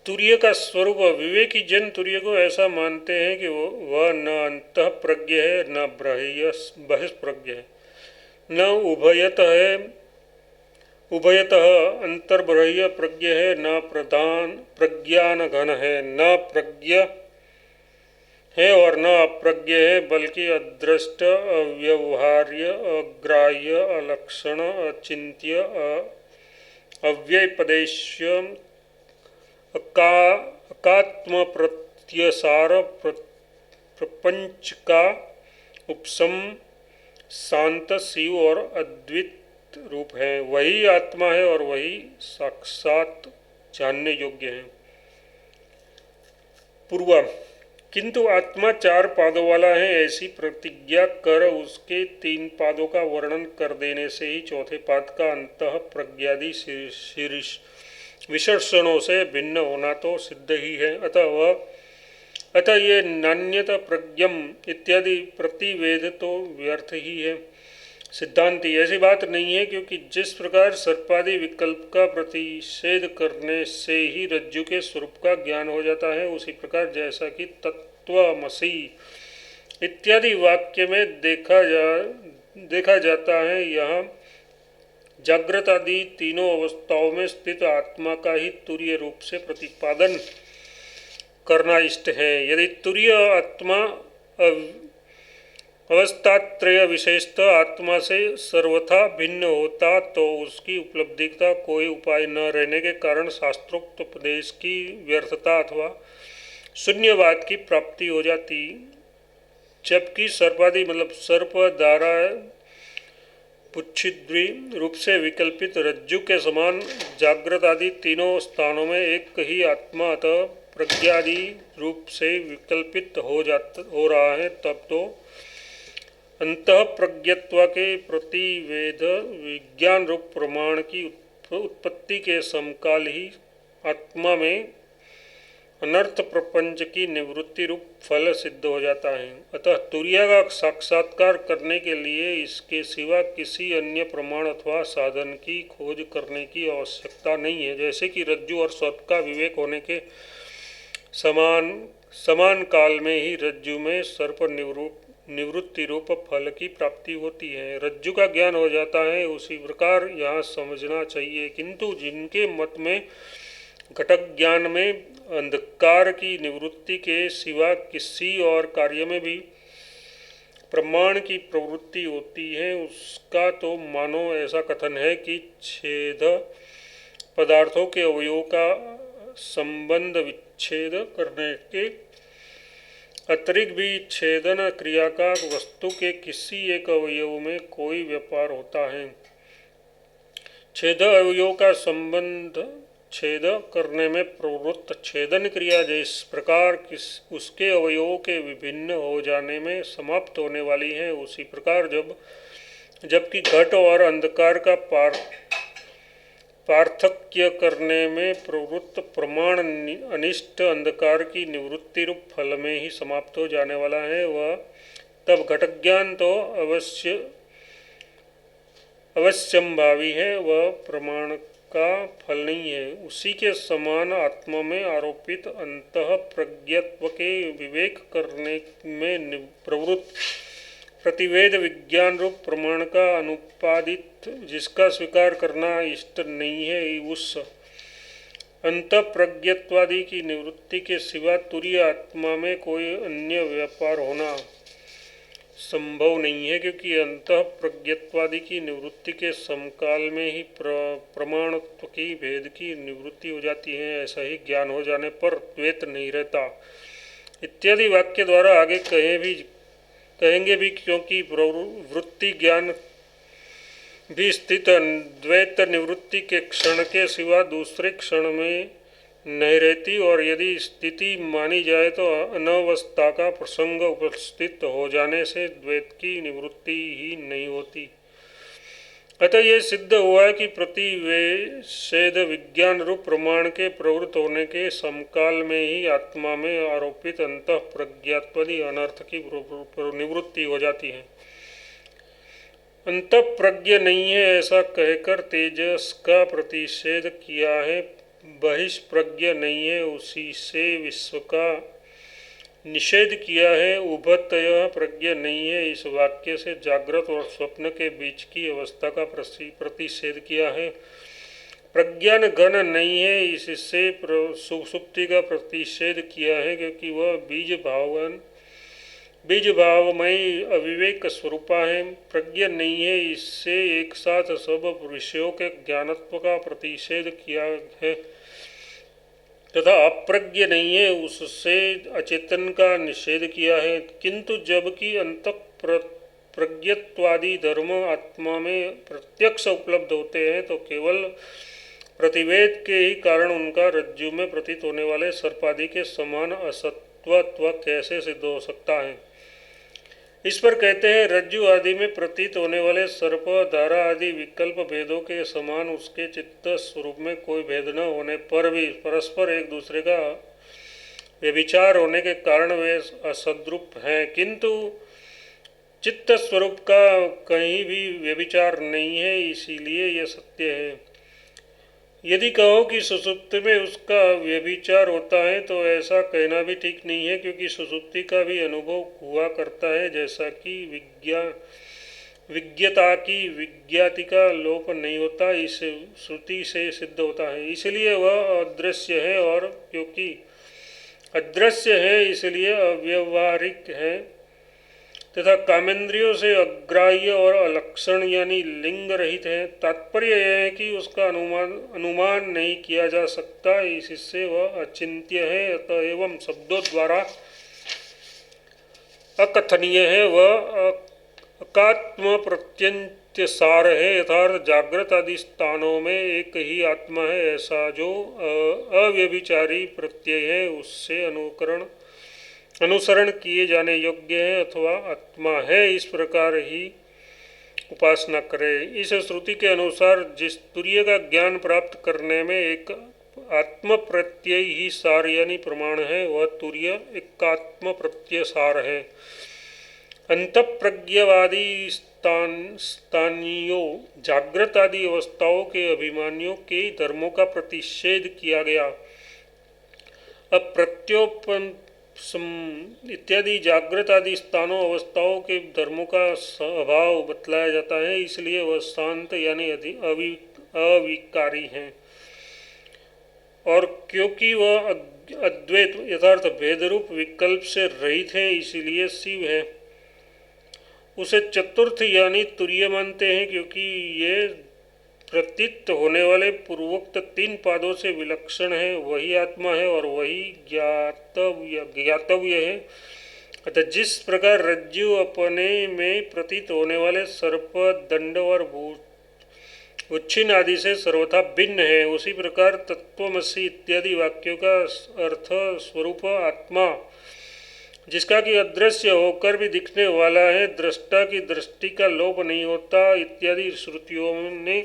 तुर्य का स्वरूप, विवेकी जन तुर्य को ऐसा मानते हैं कि वह न अंतः प्रज्ञ है न बहिष्प्रज्ञ है, न उभयतः अंतर्बह्य प्रज्ञ है, न प्रधान प्रज्ञान घन है, न प्रज्ञ है और न अप्रज्ञ है, बल्कि अदृष्ट, अव्यवहार्य, अग्राह्य, अलक्षण, अचिंत्य, अव्यपदेश्य, अकात्म प्रत्यसार, प्रपंच का उपसम, शांत, शिव और अद्वित रूप है। वही आत्मा है और वही साक्षात जानने योग्य है। पूर्वा, किंतु आत्मा 4 पादों वाला है ऐसी प्रतिज्ञा कर उसके 3 पादों का वर्णन कर देने से ही चौथे पाद का अंतः प्रज्ञादि विशर्षणों से भिन्न होना तो सिद्ध ही है। अतः ये नान्यता प्रज्ञम इत्यादि प्रतिवेद तो व्यर्थ ही है। सिद्धांति, ऐसी बात नहीं है, क्योंकि जिस प्रकार सर्पादि विकल्प का प्रतिषेध करने से ही रज्जु के स्वरूप का ज्ञान हो जाता है, उसी प्रकार जैसा कि तत्त्वमसि इत्यादि वाक्य में देखा जाता है, यहाँ जागृत आदि तीनों अवस्थाओं में स्थित आत्मा का ही तुर्य रूप से प्रतिपादन करना इष्ट है। यदि तुर्य आत्मा अवस्थात्रय विशेषतः आत्मा से सर्वथा भिन्न होता तो उसकी उपलब्धि का कोई उपाय न रहने के कारण शास्त्रोक्त उपदेश की व्यर्थता अथवा शून्यवाद की प्राप्ति हो जाती, जबकि सर्पादि मतलब सर्प, दारा, पुच्छिद्री रूप से विकल्पित रज्जु के समान जागृत आदि तीनों स्थानों में एक ही आत्मा अतः प्रज्ञादि रूप से विकल्पित हो रहा है, तब तो अंतः प्रज्ञत्व के प्रतिवेद विज्ञान रूप प्रमाण की उत्पत्ति के समकाल ही आत्मा में अनर्थ प्रपंच की निवृत्ति रूप फल सिद्ध हो जाता है। अतः तुर्य का साक्षात्कार करने के लिए इसके सिवा किसी अन्य प्रमाण अथवा साधन की खोज करने की आवश्यकता नहीं है। जैसे कि रज्जु और सर्प का विवेक होने के समान काल में ही रज्जु में सर्प निवृत्ति रूप फल की प्राप्ति होती है, रज्जु का ज्ञान हो जाता है, उसी प्रकार यहाँ समझना चाहिए। किंतु जिनके मत में घटक ज्ञान में अंधकार की निवृत्ति के सिवा किसी और कार्य में भी प्रमाण की प्रवृत्ति होती है, उसका तो मानो ऐसा कथन है कि छेद पदार्थों के अवयवों का संबंध विच्छेद करने के अतिरिक्त भी छेदन क्रिया का वस्तु के किसी एक अवयव में कोई व्यापार होता है। छेद अवयव का संबंध छेद करने में प्रवृत्त छेदन क्रिया जिस प्रकार उसके अवयवों के विभिन्न हो जाने में समाप्त होने वाली है, उसी प्रकार जबकि घट और अंधकार का पार्थक्य करने में प्रवृत्त प्रमाण अनिष्ट अंधकार की निवृत्ति रूप फल में ही समाप्त हो जाने वाला है, वह तब घटक ज्ञान तो अवश्यंभावी है, वह प्रमाण का फल नहीं है। उसी के समान आत्मा में आरोपित अंतः प्रज्ञत्व के विवेक करने में प्रवृत्त प्रतिवेद विज्ञान रूप प्रमाण का अनुपादित जिसका स्वीकार करना इष्ट नहीं है, उस अंतः प्रज्ञत्वादि की निवृत्ति के सिवा तुर्य आत्मा में कोई अन्य व्यापार होना संभव नहीं है, क्योंकि अंतः प्रज्ञत्वादि की निवृत्ति के समकाल में ही प्रमाणत्व की भेद की निवृत्ति हो जाती है। ऐसा ही ज्ञान हो जाने पर द्वैत नहीं रहता इत्यादि वाक्य द्वारा आगे कहेंगे भी, क्योंकि वृत्ति ज्ञान भी स्थित द्वैत निवृत्ति के क्षण के सिवा दूसरे क्षण में नहीं रहती, और यदि स्थिति मानी जाए तो अनवस्था का प्रसंग उपस्थित हो जाने से द्वैत की निवृत्ति ही नहीं होती। अतः यह सिद्ध हुआ है कि प्रतिवेद विज्ञान रूप प्रमाण के प्रवृत्त होने के समकाल में ही आत्मा में आरोपित अंतः प्रज्ञात्वादि अनर्थ की निवृत्ति हो जाती है। अंतः प्रज्ञ नहीं है ऐसा कहकर तेजस का प्रतिषेध किया है, बहिष्प्रज्ञ नहीं है, उसी से विश्व का निषेध किया है। उभयतः प्रज्ञ नहीं है, इस वाक्य से जागृत और स्वप्न के बीच की अवस्था का प्रतिषेध किया है। प्रज्ञान घन नहीं है, इससे सुषुप्ति का प्रतिषेध किया है, क्योंकि वह बीज भावमयी अविवेक स्वरूपा है। प्रज्ञ नहीं है, इससे एक साथ सब विषयों के ज्ञानत्व का प्रतिषेध किया है। तथा अप्रज्ञ नहीं है, उससे अचेतन का निषेध किया है। किंतु जबकि प्रज्ञत्वादि धर्म आत्मा में प्रत्यक्ष उपलब्ध होते हैं, तो केवल प्रतिवेद के ही कारण उनका रज्जु में प्रतीत होने वाले सर्पादि के समान असत्वत्व कैसे सिद्ध हो सकता है। इस पर कहते हैं, रज्जु आदि में प्रतीत होने वाले सर्प, धारा आदि विकल्प भेदों के समान उसके चित्त स्वरूप में कोई भेद न होने पर भी परस्पर एक दूसरे का व्यभिचार होने के कारण वे असद्रूप हैं। किंतु चित्त स्वरूप का कहीं भी व्यभिचार नहीं है, इसीलिए यह सत्य है। यदि कहो कि सुषुप्ति में उसका व्यभिचार होता है, तो ऐसा कहना भी ठीक नहीं है, क्योंकि सुषुप्ति का भी अनुभव हुआ करता है, जैसा कि विज्ञता की विज्ञाति का लोप नहीं होता, इस श्रुति से सिद्ध होता है। इसलिए वह अदृश्य है, और क्योंकि अदृश्य है इसलिए अव्यवहारिक है तथा कामेंद्रियों से अग्राह्य और अलक्षण यानी लिंग रहित है। तात्पर्य यह है कि उसका अनुमान नहीं किया जा सकता, इससे वह अचिंत्य है, अतएव शब्दों द्वारा अकथनीय है। वह अकात्म प्रत्यंत सार है। यथार्थ जागृत आदि स्थानों में एक ही आत्मा है, ऐसा जो अव्यभिचारी प्रत्यय है उससे अनुसरण किए जाने योग्य है अथवा आत्मा है, इस प्रकार ही उपासना करे। इस श्रुति के अनुसार जिस तुर्य का ज्ञान प्राप्त करने में एक आत्म प्रत्यय ही सार यानी प्रमाण है, वह तुर्य एकात्म प्रत्यय सार है। अंतःप्रज्ञवादी स्थानीयों जागृत आदि अवस्थाओं के अभिमानियों के धर्मों का प्रतिषेध किया गया। अब प्रत्योपन इत्यादि जागृत आदि स्थानों अवस्थाओं के धर्मों का स्वभाव बतलाया जाता है, इसलिए वह शांत यानी अविकारी हैं। और क्योंकि वह अद्वैत यथार्थ भेदरूप विकल्प से रहित है, इसीलिए शिव है। उसे चतुर्थ यानी तुर्य मानते हैं, क्योंकि ये प्रतीत होने वाले पूर्वोक्त तीन पादों से विलक्षण है, वही आत्मा है और वही ज्ञातव्य है। अतः जिस प्रकार रज्जु अपने में प्रतीत होने वाले सर्प, दंड और उच्छिन्न आदि से सर्वथा भिन्न है, उसी प्रकार तत्त्वमसि इत्यादि वाक्यों का अर्थ स्वरूप आत्मा, जिसका कि अदृश्य होकर भी दिखने वाला है, दृष्टा की दृष्टि का लोप नहीं होता, इत्यादि श्रुतियों ने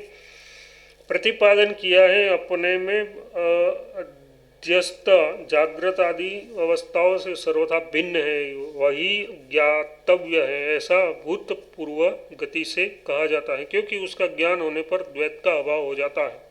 प्रतिपादन किया है, अपने में अध्यस्त जागृत आदि अवस्थाओं से सर्वथा भिन्न है, वही ज्ञातव्य है, ऐसा भूतपूर्व गति से कहा जाता है, क्योंकि उसका ज्ञान होने पर द्वैत का अभाव हो जाता है।